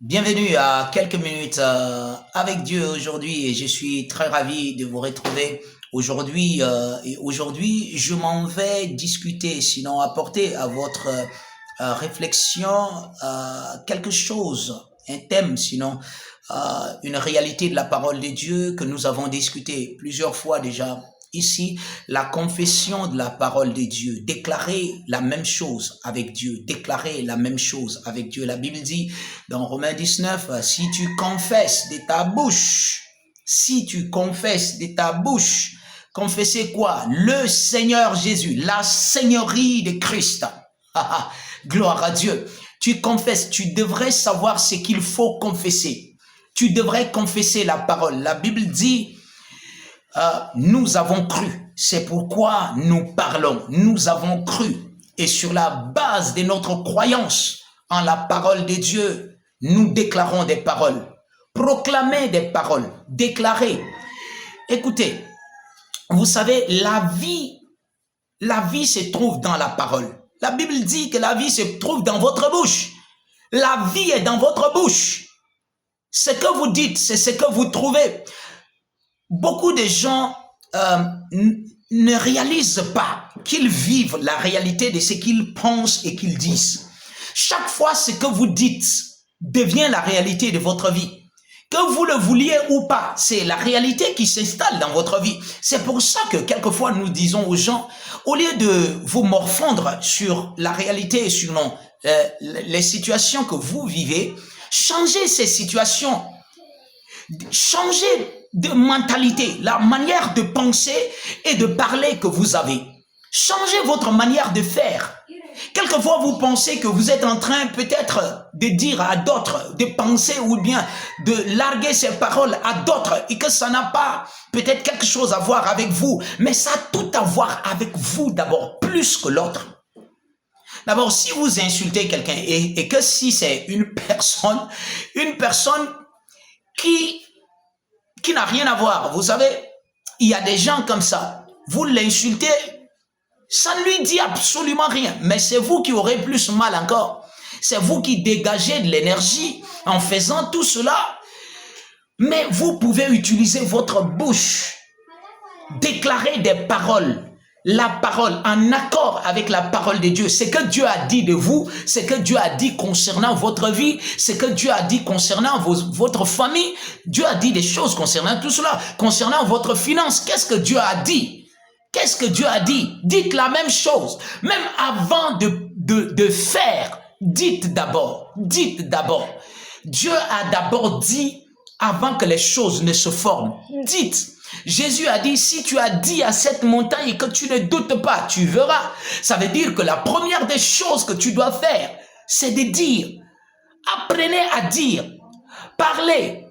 Bienvenue à quelques minutes avec Dieu aujourd'hui et je suis très ravi de vous retrouver aujourd'hui. Aujourd'hui, je m'en vais discuter, sinon apporter à votre réflexion quelque chose, un thème, sinon une réalité de la parole de Dieu que nous avons discuté plusieurs fois déjà. Ici, la confession de la parole de Dieu, déclarer la même chose avec Dieu, déclarer la même chose avec Dieu. La Bible dit dans Romains 19, si tu confesses de ta bouche, si tu confesses de ta bouche, confesser quoi? Le Seigneur Jésus, la Seigneurie de Christ. Gloire à Dieu. Tu confesses, tu devrais savoir ce qu'il faut confesser. Tu devrais confesser la parole. La Bible dit, nous avons cru, c'est pourquoi nous parlons, nous avons cru. Et sur la base de notre croyance en la parole de Dieu, nous déclarons des paroles, proclamer des paroles, déclarer. Écoutez, vous savez, la vie se trouve dans la parole. La Bible dit que la vie se trouve dans votre bouche. La vie est dans votre bouche. Ce que vous dites, c'est ce que vous trouvez. Beaucoup de gens ne réalisent pas qu'ils vivent la réalité de ce qu'ils pensent et qu'ils disent. Chaque fois, ce que vous dites devient la réalité de votre vie. Que vous le vouliez ou pas, c'est la réalité qui s'installe dans votre vie. C'est pour ça que quelquefois nous disons aux gens, au lieu de vous morfondre sur la réalité et sur les situations que vous vivez, changez ces situations. Changez de mentalité, la manière de penser et de parler que vous avez. Changez votre manière de faire. Quelquefois, vous pensez que vous êtes en train peut-être de dire à d'autres, de penser ou bien de larguer ces paroles à d'autres et que ça n'a pas peut-être quelque chose à voir avec vous, mais ça a tout à voir avec vous d'abord, plus que l'autre. D'abord, si vous insultez quelqu'un et que si c'est une personne qui n'a rien à voir. Vous savez, il y a des gens comme ça. Vous l'insultez, ça ne lui dit absolument rien. Mais c'est vous qui aurez plus mal encore. C'est vous qui dégagez de l'énergie en faisant tout cela. Mais vous pouvez utiliser votre bouche, déclarer des paroles. La parole en accord avec la parole de Dieu. Ce que Dieu a dit de vous, ce que Dieu a dit concernant votre vie, ce que Dieu a dit concernant votre famille. Dieu a dit des choses concernant tout cela, concernant votre finance. Qu'est-ce que Dieu a dit? Qu'est-ce que Dieu a dit? Dites la même chose. Même avant de faire, dites d'abord. Dites d'abord. Dieu a d'abord dit avant que les choses ne se forment. Dites. Jésus a dit, si tu as dit à cette montagne et que tu ne doutes pas, tu verras. Ça veut dire que la première des choses que tu dois faire, c'est de dire. Apprenez à dire. Parlez.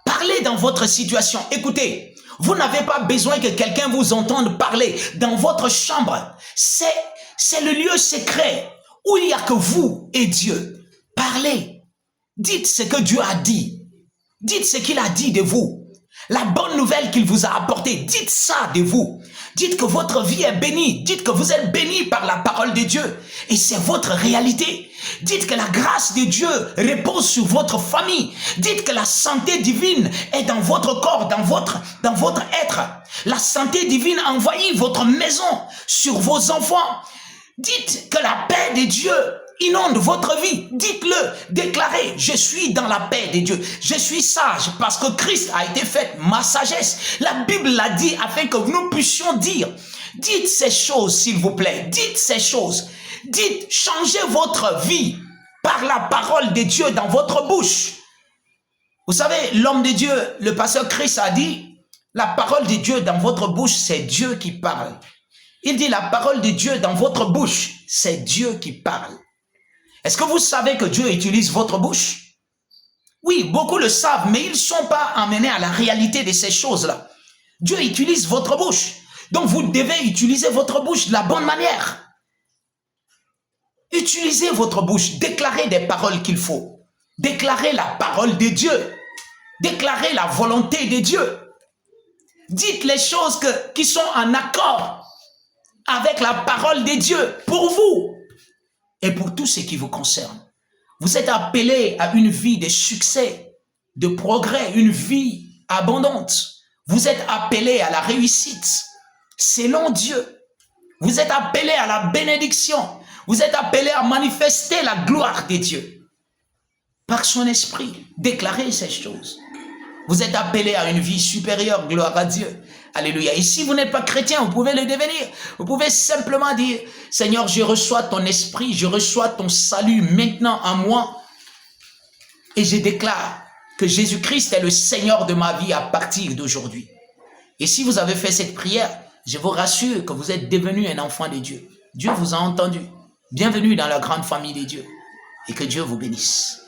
Parlez dans votre situation. Écoutez, vous n'avez pas besoin que quelqu'un vous entende parler dans votre chambre. C'est le lieu secret où il n'y a que vous et Dieu. Parlez. Dites ce que Dieu a dit. Dites ce qu'il a dit de vous. La bonne nouvelle qu'il vous a apportée, dites ça de vous. Dites que votre vie est bénie. Dites que vous êtes béni par la parole de Dieu. Et c'est votre réalité. Dites que la grâce de Dieu repose sur votre famille. Dites que la santé divine est dans votre corps, dans votre être. La santé divine envahit votre maison, sur vos enfants. Dites que la paix de Dieu inonde votre vie. Dites-le, déclarez, je suis dans la paix de Dieu. Je suis sage parce que Christ a été fait ma sagesse. La Bible l'a dit afin que nous puissions dire. Dites ces choses, s'il vous plaît. Dites ces choses. Dites, changez votre vie par la parole de Dieu dans votre bouche. Vous savez, l'homme de Dieu, le pasteur Christ a dit, la parole de Dieu dans votre bouche, c'est Dieu qui parle. Il dit, la parole de Dieu dans votre bouche, c'est Dieu qui parle. Est-ce que vous savez que Dieu utilise votre bouche? Oui, beaucoup le savent, mais ils ne sont pas amenés à la réalité de ces choses-là. Dieu utilise votre bouche. Donc, vous devez utiliser votre bouche de la bonne manière. Utilisez votre bouche. Déclarez des paroles qu'il faut. Déclarez la parole de Dieu. Déclarez la volonté de Dieu. Dites les choses qui sont en accord avec la parole de Dieu pour vous et pour tout ce qui vous concerne. Vous êtes appelé à une vie de succès, de progrès, une vie abondante. Vous êtes appelé à la réussite selon Dieu. Vous êtes appelé à la bénédiction. Vous êtes appelé à manifester la gloire de Dieu. Par son esprit, déclarez ces choses. Vous êtes appelé à une vie supérieure, gloire à Dieu. Alléluia. Et si vous n'êtes pas chrétien, vous pouvez le devenir. Vous pouvez simplement dire, Seigneur, je reçois ton esprit, je reçois ton salut maintenant en moi. Et je déclare que Jésus-Christ est le Seigneur de ma vie à partir d'aujourd'hui. Et si vous avez fait cette prière, je vous rassure que vous êtes devenu un enfant de Dieu. Dieu vous a entendu. Bienvenue dans la grande famille de Dieu. Et que Dieu vous bénisse.